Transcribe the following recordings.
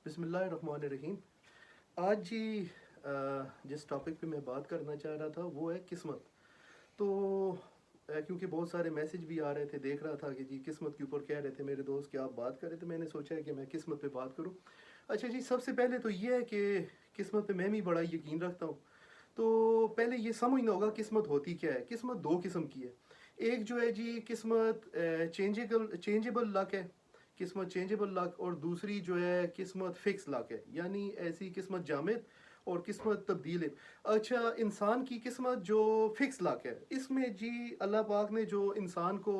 بسم اللہ الرحمن الرحیم۔ آج جی جس ٹاپک پہ میں بات کرنا چاہ رہا تھا وہ ہے قسمت۔ تو کیونکہ بہت سارے میسج بھی آ رہے تھے، دیکھ رہا تھا کہ جی قسمت کے اوپر کہہ رہے تھے میرے دوست کہ آپ بات کریں، تو میں نے سوچا ہے کہ میں قسمت پہ بات کروں۔ اچھا جی، سب سے پہلے تو یہ ہے کہ قسمت پہ میں بھی بڑا یقین رکھتا ہوں۔ تو پہلے یہ سمجھنا ہوگا قسمت ہوتی کیا ہے۔ قسمت دو قسم کی ہے۔ ایک جو ہے جی قسمت چینجیبل لک ہے، قسمت چینجیبل لک، اور دوسری جو ہے قسمت فکس لک ہے، یعنی ایسی قسمت جامد اور قسمت تبدیل ہے۔ اچھا، انسان کی قسمت جو فکس لک ہے، اس میں جی اللہ پاک نے جو انسان کو،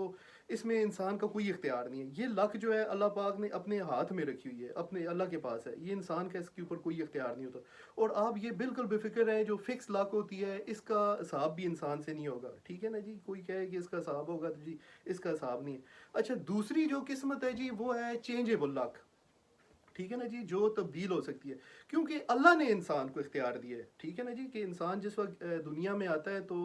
اس میں انسان کا کوئی اختیار نہیں ہے۔ یہ لک جو ہے اللہ پاک نے اپنے ہاتھ میں رکھی ہوئی ہے، اپنے اللہ کے پاس ہے، یہ انسان کا اس کے اوپر کوئی اختیار نہیں ہوتا۔ اور آپ یہ بالکل بے فکر رہیں، جو فکس لک ہوتی ہے اس کا حساب بھی انسان سے نہیں ہوگا، ٹھیک ہے نا جی؟ کوئی کہے کہ اس کا حساب ہوگا تو جی اس کا حساب نہیں ہے۔ اچھا، دوسری جو قسمت ہے جی وہ ہے چینجیبل لک، ٹھیک ہے نا جی، جو تبدیل ہو سکتی ہے، کیونکہ اللہ نے انسان کو اختیار دیا ہے، ٹھیک ہے نا جی، کہ انسان جس وقت دنیا میں آتا ہے تو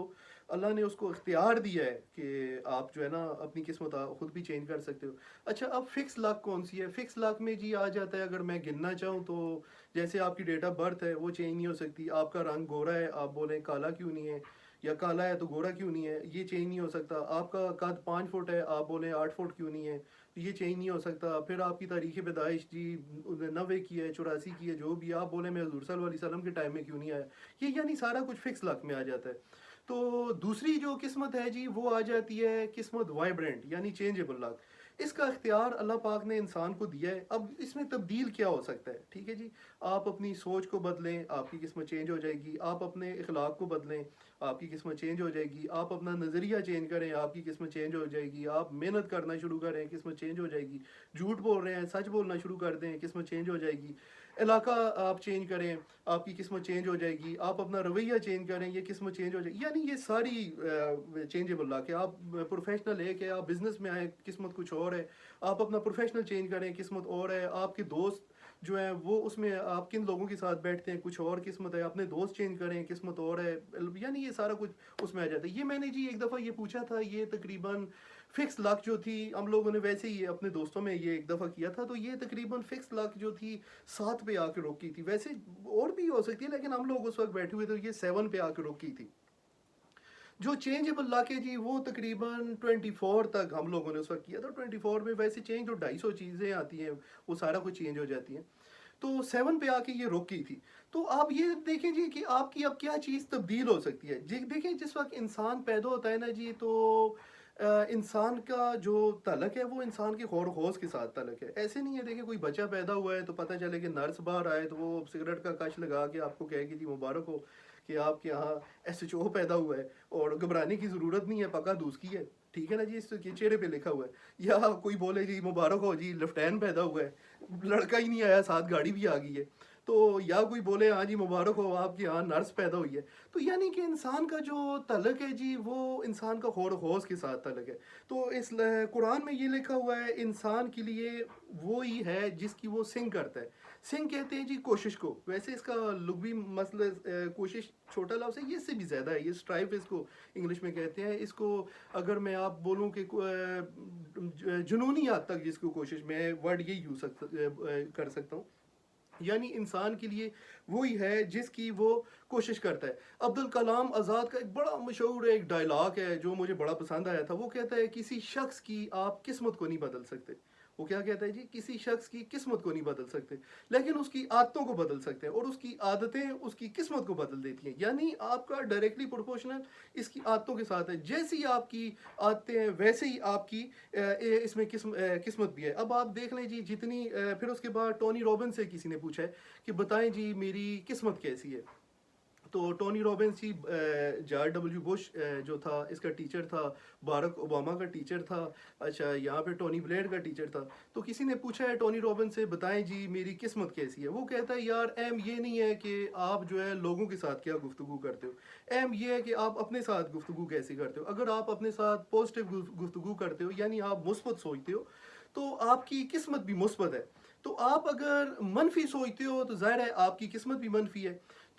اللہ نے اس کو اختیار دیا ہے کہ آپ جو ہے نا اپنی قسمت خود بھی چینج کر سکتے ہو۔ اچھا، اب فکس لاک کون سی ہے؟ فکس لاک میں جی آ جاتا ہے، اگر میں گننا چاہوں تو جیسے آپ کی ڈیٹ آف برتھ ہے وہ چینج نہیں ہو سکتی، آپ کا رنگ گورا ہے آپ بولیں کالا کیوں نہیں ہے، یا کالا ہے تو گورا کیوں نہیں ہے، یہ چینج نہیں ہو سکتا۔ آپ کا قد 5 فٹ ہے آپ بولیں 8 فٹ کیوں نہیں ہے، یہ چینج نہیں ہو سکتا۔ پھر آپ کی تاریخ پیدائش جی 90 کی ہے، 84 کی ہے، جو بھی آپ بولیں میں حضور صلی اللہ علیہ وسلم کے ٹائم میں کیوں نہیں آیا، یہ یعنی سارا کچھ فکس لک میں آ جاتا ہے۔ تو دوسری جو قسمت ہے جی وہ آ جاتی ہے قسمت وائبرنٹ، یعنی چینجیبل لک۔ اس کا اختیار اللہ پاک نے انسان کو دیا ہے۔ اب اس میں تبدیل کیا ہو سکتا ہے، ٹھیک ہے جی؟ آپ اپنی سوچ کو بدلیں، آپ کی قسمت چینج ہو جائے گی۔ آپ اپنے اخلاق کو بدلیں، آپ کی قسمت چینج ہو جائے گی۔ آپ اپنا نظریہ چینج کریں، آپ کی قسمت چینج ہو جائے گی۔ آپ محنت کرنا شروع کریں، قسمت چینج ہو جائے گی۔ جھوٹ بول رہے ہیں، سچ بولنا شروع کر دیں، قسمت چینج ہو جائے گی۔ علاقہ آپ چینج کریں، آپ کی قسمت چینج ہو جائے گی۔ آپ اپنا رویہ چینج کریں، یہ قسمت چینج ہو جائے گی۔ یعنی یہ ساری چینجیبل لاک ہے۔ آپ پروفیشنل ایک ہے، آپ بزنس میں آئے قسمت کچھ اور ہے، آپ اپنا پروفیشنل چینج کریں قسمت اور ہے۔ آپ کے دوست جو ہیں وہ اس میں آپ کن لوگوں کے ساتھ بیٹھتے ہیں کچھ اور قسمت ہے، اپنے دوست چینج کریں قسمت اور ہے، یعنی یہ سارا کچھ اس میں آ جاتا ہے۔ یہ میں نے جی ایک دفعہ یہ پوچھا تھا، یہ تقریباً فکس لک جو تھی ہم لوگوں نے ویسے ہی اپنے دوستوں میں یہ ایک دفعہ کیا تھا، تو یہ تقریباً فکس لک جو تھی 7 پہ آ کے روکی تھی۔ ویسے اور بھی ہو سکتی ہے لیکن ہم لوگ اس وقت بیٹھے ہوئے تھے، یہ 7 پہ آ کے روکی تھی۔ جو چینجیبل لاک ہے جی وہ تقریباً 24 تک ہم لوگوں نے اس وقت کیا تھا۔ 24 میں ویسے چینج تو 250 چیزیں آتی ہیں، وہ سارا کچھ چینج ہو جاتی ہیں، تو 7 پہ آ کے یہ روکی تھی۔ تو آپ یہ دیکھیں جی کہ آپ کی اب کیا چیز تبدیل ہو سکتی ہے جی۔ دیکھیں جس وقت انسان پیدا ہوتا ہے نا جی، تو انسان کا جو تعلق ہے وہ انسان کے خور و خوض کے ساتھ تعلق ہے۔ ایسے نہیں ہے دیکھیں کوئی بچہ پیدا ہوا ہے تو پتہ چلے کہ نرس باہر آئے تو وہ سگریٹ کا کش لگا کے آپ کو کہے کہ جی مبارک ہو کہ آپ کے یہاں SHO پیدا ہوا ہے، اور گھبرانے کی ضرورت نہیں ہے، پکا دوسکی ہے، ٹھیک ہے نا جی، اس کے چہرے پہ لکھا ہوا ہے۔ یا کوئی بولے جی مبارک ہو جی لیفٹین پیدا ہوا ہے، لڑکا ہی نہیں آیا ساتھ گاڑی بھی آ گئی ہے، تو یا کوئی بولے ہاں جی مبارک ہو آپ کے یہاں نرس پیدا ہوئی ہے۔ تو یعنی کہ انسان کا جو تعلق ہے جی وہ انسان کا خور و خوض کے ساتھ تعلق ہے۔ تو اس قرآن میں یہ لکھا ہوا ہے انسان کے لیے وہی ہے جس کی وہ سنگ کرتا ہے۔ سنگ کہتے ہیں جی کوشش کو، ویسے اس کا لغوی مسئلہ کوشش چھوٹا لفظ ہے، یہ اس سے بھی زیادہ ہے، یہ اسٹرائف اس کو انگلش میں کہتے ہیں۔ اس کو اگر میں آپ بولوں کہ جنونی حد تک جس کو کوشش، میں ورڈ یہ یوز کر سکتا ہوں، یعنی انسان کے لیے وہی ہے جس کی وہ کوشش کرتا ہے۔ عبدالکلام آزاد کا ایک بڑا مشہور ایک ڈائلاگ ہے جو مجھے بڑا پسند آیا تھا، وہ کہتا ہے کسی شخص کی آپ قسمت کو نہیں بدل سکتے۔ وہ کیا کہتا ہے جی؟ کسی شخص کی قسمت کو نہیں بدل سکتے، لیکن اس کی عادتوں کو بدل سکتے ہیں، اور اس کی عادتیں اس کی قسمت کو بدل دیتی ہیں۔ یعنی آپ کا ڈائریکٹلی پروپورشنل اس کی عادتوں کے ساتھ ہے، جیسی آپ کی عادتیں ہیں ویسے ہی آپ کی اس میں قسمت بھی ہے۔ اب آپ دیکھ لیں جی جتنی پھر اس کے بعد ٹونی رابنس سے کسی نے پوچھا ہے کہ بتائیں جی میری قسمت کیسی ہے، تو ٹونی رابنس جی جارج ڈبلیو بش جو تھا اس کا ٹیچر تھا، باراک اوباما کا ٹیچر تھا، اچھا یہاں پہ ٹونی بلیئر کا ٹیچر تھا۔ تو کسی نے پوچھا ہے ٹونی رابنس سے بتائیں جی میری قسمت کیسی ہے، وہ کہتا ہے یار اہم یہ نہیں ہے کہ آپ جو ہے لوگوں کے ساتھ کیا گفتگو کرتے ہو، اہم یہ ہے کہ آپ اپنے ساتھ گفتگو کیسی کرتے ہو۔ اگر آپ اپنے ساتھ پازیٹیو گفتگو کرتے ہو، یعنی آپ مثبت سوچتے ہو، تو آپ کی قسمت بھی مثبت ہے۔ تو آپ اگر منفی سوچتے ہو تو ظاہر ہے آپ کی قسمت بھی منفی ہے۔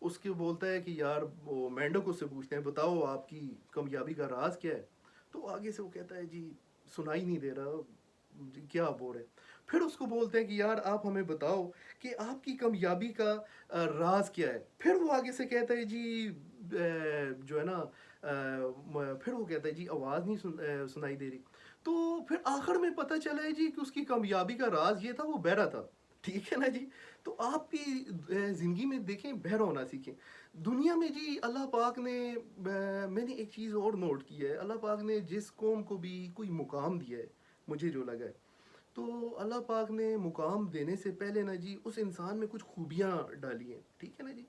اس کے بولتا ہے کہ یار وہ مینڈک اس سے پوچھتے ہیں بتاؤ آپ کی کامیابی کا راز کیا ہے. تو آگے سے وہ کہتا ہے جی سنائی نہیں دے رہا جی کیا بول رہے. پھر اس کو بولتے ہیں کہ یار آپ ہمیں بتاؤ کہ آپ کی کامیابی کا راز کیا ہے. پھر وہ آگے سے کہتا ہے جی جو ہے نا پھر وہ کہتا ہے جی آواز نہیں سنائی دے رہی. تو پھر آخر میں پتہ چلا ہے جی کہ اس کی کامیابی کا راز یہ تھا وہ بہرا تھا. ٹھیک ہے نا جی. تو آپ بھی زندگی میں دیکھیں بہرا ہونا سیکھیں. دنیا میں جی اللہ پاک نے میں نے ایک چیز اور نوٹ کی ہے. اللہ پاک نے جس قوم کو بھی کوئی مقام دیا ہے مجھے جو لگا ہے تو اللہ پاک نے مقام دینے سے پہلے نا جی اس انسان میں کچھ خوبیاں ڈالی ہیں. ٹھیک ہے نا جی.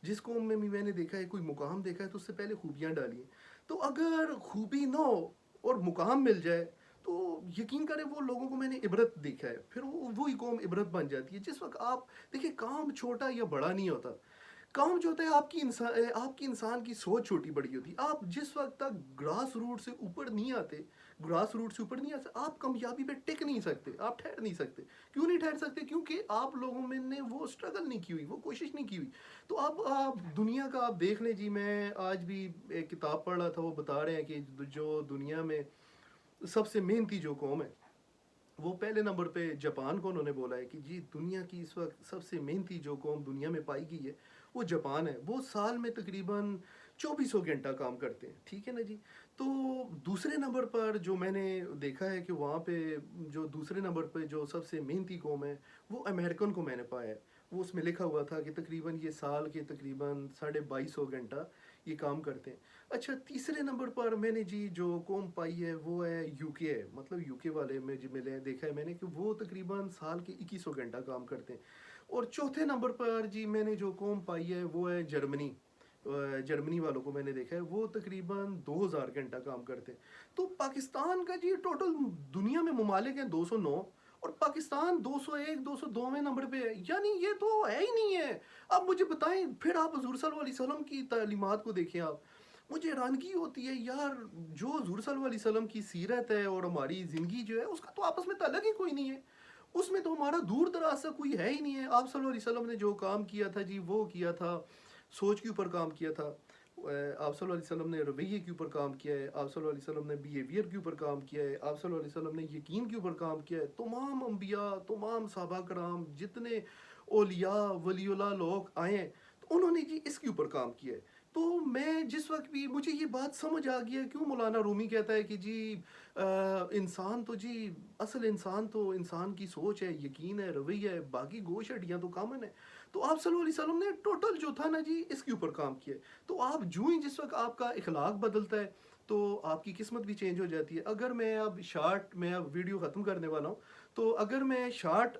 جس قوم میں بھی میں نے دیکھا ہے کوئی مقام دیکھا ہے تو اس سے پہلے خوبیاں ڈالی ہیں. تو اگر خوبی نہ ہو اور مقام مل جائے تو یقین کریں وہ لوگوں کو میں نے عبرت دیکھا ہے. پھر وہی قوم عبرت بن جاتی ہے. جس وقت آپ دیکھیں کام چھوٹا یا بڑا نہیں ہوتا. کام جو ہوتا ہے آپ کی انسان کی سوچ چھوٹی بڑی ہوتی ہے. آپ جس وقت تک گراس روٹ سے اوپر نہیں آتے آپ کامیابی پہ ٹک نہیں سکتے. آپ ٹھہر نہیں سکتے. کیوں نہیں ٹھہر سکتے؟ کیونکہ آپ لوگوں میں نے وہ اسٹرگل نہیں کی ہوئی, وہ کوشش نہیں کی ہوئی. تو آپ دنیا کا آپ دیکھ لیں جی. میں آج بھی ایک کتاب پڑھ رہا تھا, وہ بتا رہے ہیں کہ جو دنیا میں سب سے محنتی جو قوم ہے وہ پہلے نمبر پہ جاپان کو انہوں نے بولا ہے کہ جی دنیا کی اس وقت سب سے محنتی جو قوم دنیا میں پائی گئی ہے وہ جاپان ہے. وہ سال میں تقریباً 2400 گھنٹہ کام کرتے ہیں. ٹھیک ہے نا جی. تو دوسرے نمبر پر جو میں نے دیکھا ہے کہ وہاں پہ جو دوسرے نمبر پہ جو سب سے محنتی قوم ہے وہ امریکن کو میں نے پایا ہے. وہ اس میں لکھا ہوا تھا کہ تقریباً یہ سال کے تقریباً 2250 گھنٹہ یہ کام کرتے ہیں. اچھا تیسرے نمبر پر میں نے جی جو قوم پائی ہے وہ ہے یو کے ہے. مطلب یو کے والے میں جی ملے دیکھا ہے میں نے کہ وہ تقریباً سال کے 2100 گھنٹہ کام کرتے ہیں. اور چوتھے نمبر پر جی میں نے جو قوم پائی ہے وہ ہے جرمنی. جرمنی والوں کو میں نے دیکھا ہے وہ تقریباً 2000 گھنٹہ کام کرتے ہیں. تو پاکستان کا جی ٹوٹل دنیا میں ممالک ہیں 209 اور پاکستان 201 202ویں نمبر پہ ہے. یعنی یہ تو ہے ہی نہیں ہے. اب مجھے بتائیں پھر آپ حضور صلی اللہ علیہ وسلم کی تعلیمات کو دیکھیں. آپ مجھے حیرانگی ہوتی ہے یار جو حضور صلی اللہ علیہ وسلم کی سیرت ہے اور ہماری زندگی جو ہے اس کا تو آپس میں تعلق ہی کوئی نہیں ہے. اس میں تو ہمارا دور دراز سے کوئی ہے ہی نہیں ہے. آپ صلی اللہ علیہ وسلم نے جو کام کیا تھا جی وہ کیا تھا سوچ کے اوپر کام کیا تھا. آپ صلی اللہ علیہ وسلم نے رویے کے اوپر کام کیا ہے. آپ صلی اللہ علیہ وسلم نے بیہیویئر کے اوپر کام کیا ہے. آپ صلی اللہ علیہ وسلم نے یقین کے اوپر کام کیا ہے. تمام انبیاء تمام صحابہ کرام جتنے اولیاء ولی اللہ لوگ آئے ہیں تو انہوں نے جی اس کے اوپر کام کیا ہے. تو میں جس وقت بھی مجھے یہ بات سمجھ آ گیا کیوں مولانا رومی کہتا ہے کہ جی انسان تو جی اصل انسان تو انسان کی سوچ ہے, یقین ہے, رویہ ہے, باقی گوشت ہڈیاں تو کامن ہے. تو آپ صلی اللہ علیہ وسلم نے ٹوٹل جو تھا نا جی اس کے اوپر کام کیا. تو آپ جو ہی جس وقت آپ کا اخلاق بدلتا ہے تو آپ کی قسمت بھی چینج ہو جاتی ہے. اگر میں اب ویڈیو ختم کرنے والا ہوں تو اگر میں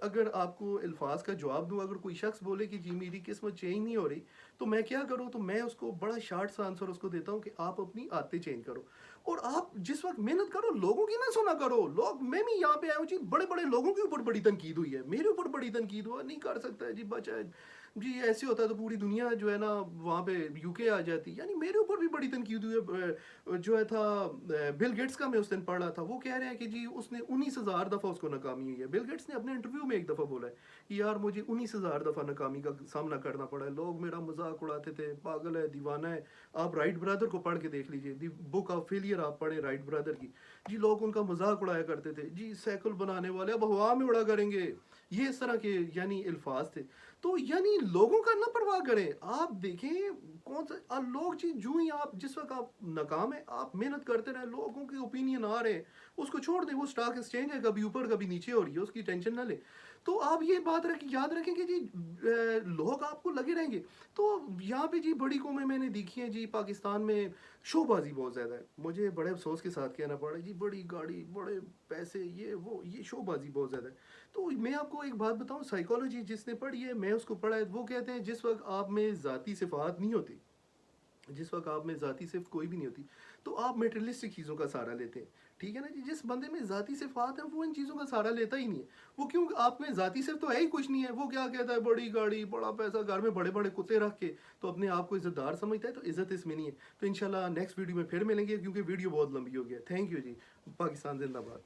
اگر آپ کو الفاظ کا جواب دوں, اگر کوئی شخص بولے کہ جی میری قسمت چینج نہیں ہو رہی تو میں کیا کروں, تو میں اس کو بڑا شارٹ سا آنسر اس کو دیتا ہوں کہ آپ اپنی عادتیں چینج کرو. اور آپ جس وقت محنت کرو لوگوں کی نہ سنا کرو. میں بھی یہاں پہ آیا ہوں جی بڑے بڑے لوگوں کے اوپر بڑی تنقید ہوئی ہے, میرے اوپر بڑی تنقید ہوا نہیں کر سکتا ہے جی بچہ جی ایسے ہوتا ہے تو پوری دنیا جو ہے نا وہاں پہ یو کے آ جاتی. یعنی میرے اوپر بھی بڑی تنقید ہوئی ہے. جو ہے تھا بل گیٹس کا میں اس دن پڑھ رہا تھا, وہ کہہ رہے ہیں کہ جی اس نے 19,000 دفعہ اس کو ناکامی ہوئی ہے. بل گیٹس نے اپنے انٹرویو میں ایک دفعہ بولا ہے کہ یار مجھے 19,000 دفعہ ناکامی کا سامنا کرنا پڑا ہے. لوگ میرا مذاق اڑاتے تھے, پاگل ہے, دیوانہ ہے. آپ رائٹ برادر کو پڑھ کے دیکھ لیجئے, دی بک آف فیلئر آپ پڑھیں رائٹ برادر کی. جی لوگ ان کا مذاق اڑایا کرتے تھے, جی سائیکل بنانے والے اب ہوا میں اڑا کریں گے, یہ اس طرح کے یعنی الفاظ تھے. تو یعنی لوگوں کا نہ پرواہ کریں. آپ دیکھیں کون سا لوگ جی جو ہی آپ جس وقت آپ ناکام ہیں آپ محنت کرتے رہیں, لوگوں کے اوپینین آ رہے ہیں اس کو چھوڑ دیں. وہ سٹاک ایکسچینج ہے, کبھی اوپر کبھی نیچے ہو رہی ہے, اس کی ٹینشن نہ لیں. تو آپ یہ بات یاد رکھیں کہ جی لوگ آپ کو لگے رہیں گے. تو یہاں پہ جی بڑی قومیں میں نے دیکھی ہیں جی پاکستان میں شو بازی بہت زیادہ ہے. مجھے بڑے افسوس کے ساتھ کہنا پڑا جی بڑی گاڑی بڑے پیسے یہ شو بازی بہت زیادہ ہے. تو میں آپ کو ایک بات بتاؤں, سائیکالوجی جس نے پڑھی ہے میں اس کو پڑھا ہے, وہ کہتے ہیں جس وقت آپ میں ذاتی صفات نہیں ہوتی, جس وقت آپ میں ذاتی صفت کوئی بھی نہیں ہوتی تو آپ میٹریلسٹک چیزوں کا سہارا لیتے ہیں. ٹھیک ہے نا جی. جس بندے میں ذاتی صفات ہیں وہ ان چیزوں کا سہارا لیتا ہی نہیں ہے. وہ کیوں, آپ میں ذاتی صفت تو ہے ہی کچھ نہیں ہے. وہ کیا کہتا ہے بڑی گاڑی بڑا پیسہ, گھر میں بڑے بڑے کتے رکھ کے تو اپنے آپ کو عزت دار سمجھتا ہے. تو عزت اس میں نہیں ہے. تو انشاءاللہ نیکسٹ ویڈیو میں پھر ملیں گے کیونکہ ویڈیو بہت لمبی ہو گیا. تھینک یو جی. پاکستان زندہ باد.